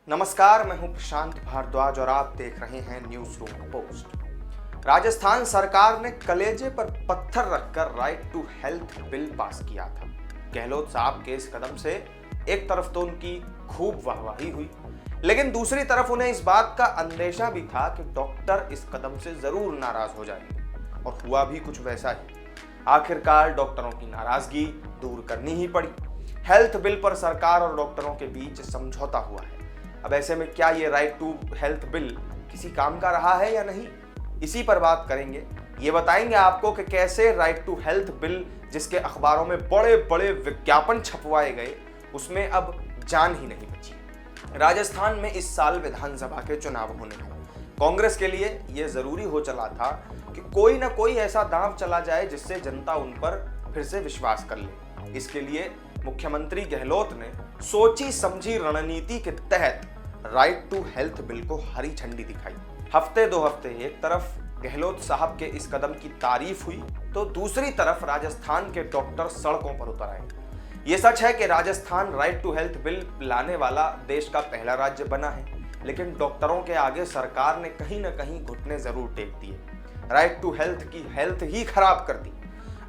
नमस्कार, मैं हूं प्रशांत भारद्वाज और आप देख रहे हैं न्यूज रूम पोस्ट। राजस्थान सरकार ने कलेजे पर पत्थर रखकर right to health bill pass किया था। गहलोत साहब के इस कदम से एक तरफ तो उनकी खूब वाहवाही हुई, लेकिन दूसरी तरफ उन्हें इस बात का अंदेशा भी था कि डॉक्टर इस कदम से जरूर नाराज हो जाएंगे, और हुआ भी कुछ वैसा ही। आखिरकार डॉक्टरों की नाराजगी दूर करनी ही पड़ी। हेल्थ बिल पर सरकार और डॉक्टरों के बीच समझौता हुआ है। अब ऐसे में क्या ये राइट टू हेल्थ बिल किसी काम का रहा है या नहीं, इसी पर बात करेंगे। ये बताएंगे आपको कि कैसे राइट टू हेल्थ बिल, जिसके अखबारों में बड़े बड़े विज्ञापन छपवाए गए, उसमें अब जान ही नहीं बची। राजस्थान में इस साल विधानसभा के चुनाव होने हैं। कांग्रेस के लिए यह जरूरी हो चला था कि कोई ना कोई ऐसा दांव चला जाए जिससे जनता उन पर फिर से विश्वास कर ले। इसके लिए मुख्यमंत्री गहलोत ने सोची समझी रणनीति के तहत राइट टू हेल्थ बिल को हरी झंडी दिखाई। हफ्ते दो हफ्ते एक तरफ गहलोत साहब के इस कदम की तारीफ हुई, तो दूसरी तरफ राजस्थान के डॉक्टर सड़कों पर उतर आए। ये सच है कि Rajasthan right to health bill लाने वाला देश का पहला राज्य बना है, लेकिन डॉक्टरों के आगे सरकार ने कहीं ना कहीं घुटने जरूर टेक दिए। राइट टू हेल्थ की हेल्थ ही खराब कर दी।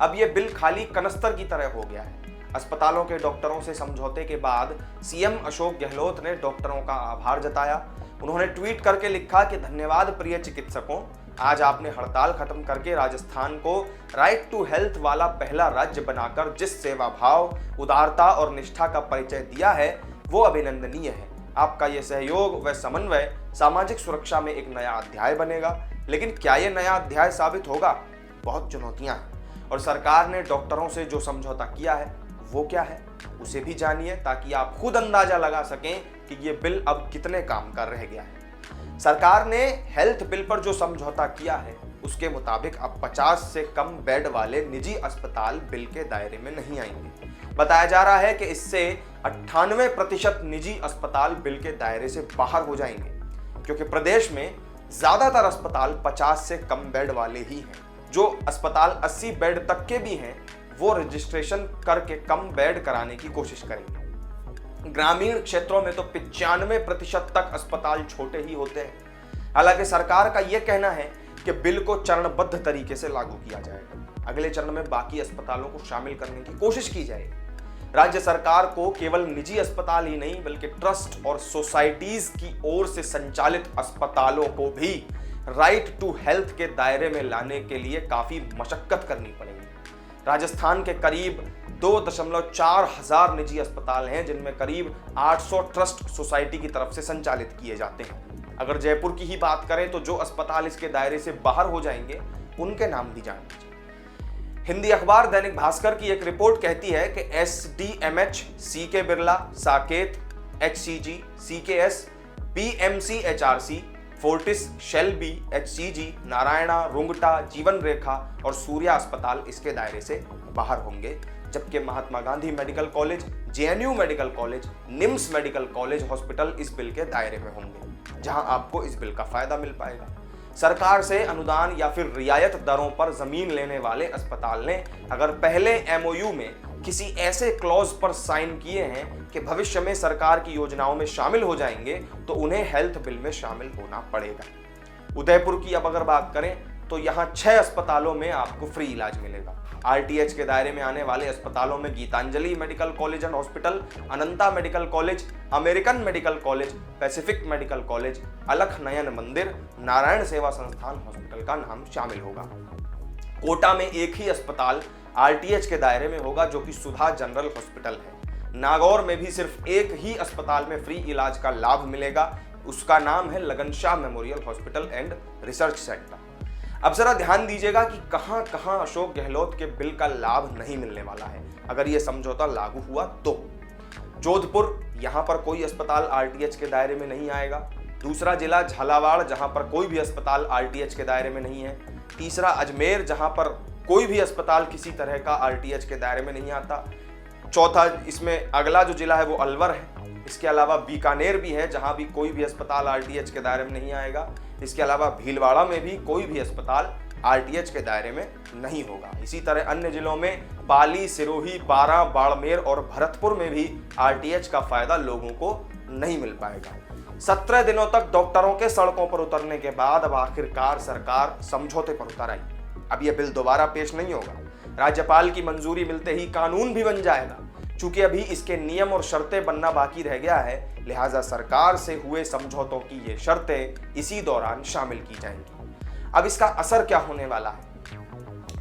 अब यह बिल खाली कनस्तर की तरह हो गया है। अस्पतालों के डॉक्टरों से समझौते के बाद सीएम अशोक गहलोत ने डॉक्टरों का आभार जताया। उन्होंने ट्वीट करके लिखा कि धन्यवाद प्रिय चिकित्सकों, आज आपने हड़ताल खत्म करके राजस्थान को राइट टू हेल्थ वाला पहला राज्य बनाकर जिस सेवा भाव, उदारता और निष्ठा का परिचय दिया है, वो अभिनंदनीय है। आपका ये सहयोग व समन्वय सामाजिक सुरक्षा में एक नया अध्याय बनेगा। लेकिन क्या ये नया अध्याय साबित होगा? बहुत चुनौतियां हैं, और सरकार ने डॉक्टरों से जो समझौता किया है वो क्या है, उसे भी जानिए, ताकि आप खुद अंदाजा लगा सकें कि ये बिल अब कितने काम का रह गया है। सरकार ने हेल्थ बिल पर जो समझौता किया है उसके मुताबिक अब 50 से कम बेड वाले निजी अस्पताल बिल के दायरे में नहीं आएंगे। बताया जा रहा है कि इससे 98% निजी अस्पताल बिल के दायरे से बाहर हो जाएंगे, क्योंकि प्रदेश में ज्यादातर अस्पताल 50 से कम बेड वाले ही हैं। जो अस्पताल 80 बेड तक के भी हैं, वो रजिस्ट्रेशन करके कम बेड कराने की कोशिश करेंगे। ग्रामीण क्षेत्रों में तो 95% तक अस्पताल छोटे ही होते हैं। हालांकि सरकार का यह कहना है कि बिल को चरणबद्ध तरीके से लागू किया जाएगा। अगले चरण में बाकी अस्पतालों को शामिल करने की कोशिश की जाएगी। राज्य सरकार को केवल निजी अस्पताल ही नहीं, बल्कि ट्रस्ट और सोसाइटीज की ओर से संचालित अस्पतालों को भी राइट टू हेल्थ के दायरे में लाने के लिए काफी मशक्कत करनी पड़ेगी। राजस्थान के करीब 2.4 हजार निजी अस्पताल हैं, जिनमें करीब 800 ट्रस्ट सोसाइटी की तरफ से संचालित किए जाते हैं। अगर जयपुर की ही बात करें तो जो अस्पताल इसके दायरे से बाहर हो जाएंगे उनके नाम भी जान लीजिए। हिंदी अखबार दैनिक भास्कर की एक रिपोर्ट कहती है कि SDMH, CK Birla, Saket, HCG, CKS, BMC HRC, Fortis, Shelby, HCG, Narayana, Rungta, जीवन रेखा और सूर्या अस्पताल इसके दायरे से बाहर होंगे, जबकि Mahatma Gandhi medical college, JNU medical college, NIMS medical college hospital इस बिल के दायरे में होंगे, जहां आपको इस बिल का फायदा मिल पाएगा। सरकार से अनुदान या फिर रियायत दरों पर जमीन लेने वाले अस्पताल ने अगर पहले MOU में किसी ऐसे क्लॉज पर साइन किए हैं कि भविष्य में सरकार की योजनाओं में शामिल हो जाएंगे, तो उन्हें हेल्थ बिल में शामिल होना पड़ेगा। उदयपुर की अब अगर बात करें तो यहाँ 6 अस्पतालों में आपको फ्री इलाज मिलेगा। RTH के दायरे में आने वाले अस्पतालों में Gitanjali medical college and hospital, Ananta medical college, American medical college, Pacific medical college, Alakh Nayan मंदिर, नारायण सेवा संस्थान हॉस्पिटल का नाम शामिल होगा। कोटा में एक ही अस्पताल RTH के दायरे में होगा, जो कि सुधा जनरल हॉस्पिटल है। नागौर में भी सिर्फ एक ही अस्पताल में फ्री इलाज का लाभ मिलेगा, उसका नाम है लगन Shah memorial hospital and research centre. अब जरा ध्यान दीजिएगा कि कहां कहां अशोक गहलोत के बिल का लाभ नहीं मिलने वाला है अगर यह समझौता लागू हुआ तो। जोधपुर, यहां पर कोई अस्पताल RTH के दायरे में नहीं आएगा। दूसरा जिला झालावाड़, जहां पर कोई भी अस्पताल RTH के दायरे में नहीं है। तीसरा अजमेर, जहां पर कोई भी अस्पताल किसी तरह का RTH के दायरे में नहीं आता। चौथा, इसमें अगला जो जिला है वो अलवर है। इसके अलावा बीकानेर भी है, जहां भी कोई भी अस्पताल RTH के दायरे में नहीं आएगा। इसके अलावा भीलवाड़ा में भी कोई भी अस्पताल RTH के दायरे में नहीं होगा। इसी तरह अन्य जिलों में पाली, सिरोही, बारां, बाड़मेर और भरतपुर में भी RTH का फायदा लोगों को नहीं मिल पाएगा। 17 दिनों तक डॉक्टरों के सड़कों पर उतरने के बाद अब आखिरकार सरकार समझौते पर उतर आई। अब यह बिल दोबारा पेश नहीं होगा। राज्यपाल की मंजूरी मिलते ही कानून भी बन जाएगा। चूंकि अभी इसके नियम और शर्तें बनना बाकी रह गया है, लिहाजा सरकार से हुए समझौतों की ये शर्तें इसी दौरान शामिल की जाएंगी। अब इसका असर क्या होने वाला है?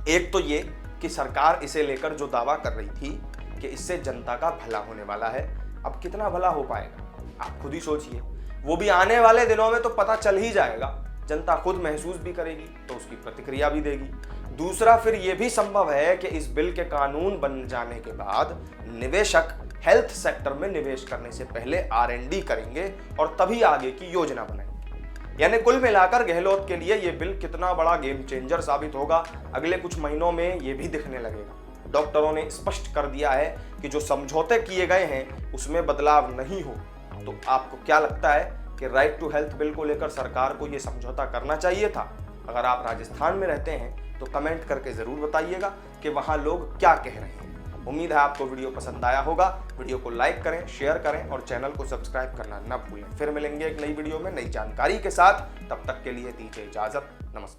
एक तो ये कि सरकार इसे लेकर जो दावा कर रही थी कि इससे जनता का भला होने वाला है, अब कितना भला हो पाएगा आप खुद ही सोचिए। वो भी आने वाले दिनों में तो पता चल ही जाएगा। जनता खुद महसूस भी करेगी तो उसकी प्रतिक्रिया भी देगी। दूसरा, फिर यह भी संभव है कि इस बिल के कानून बन जाने के बाद निवेशक हेल्थ सेक्टर में निवेश करने से पहले R&D करेंगे और तभी आगे की योजना बनाएंगे। यानी कुल मिलाकर गहलोत के लिए यह बिल कितना बड़ा गेम चेंजर साबित होगा, अगले कुछ महीनों में यह भी दिखने लगेगा। डॉक्टरों ने स्पष्ट कर दिया है कि जो समझौते किए गए हैं उसमें बदलाव नहीं हो। तो आपको क्या लगता है कि राइट टू हेल्थ बिल को लेकर सरकार को यह समझौता करना चाहिए था? अगर आप राजस्थान में रहते हैं तो कमेंट करके जरूर बताइएगा कि वहां लोग क्या कह रहे हैं। उम्मीद है आपको वीडियो पसंद आया होगा। वीडियो को लाइक करें, शेयर करें और चैनल को सब्सक्राइब करना न भूलें। फिर मिलेंगे एक नई वीडियो में नई जानकारी के साथ। तब तक के लिए दीजिए इजाजत। नमस्कार।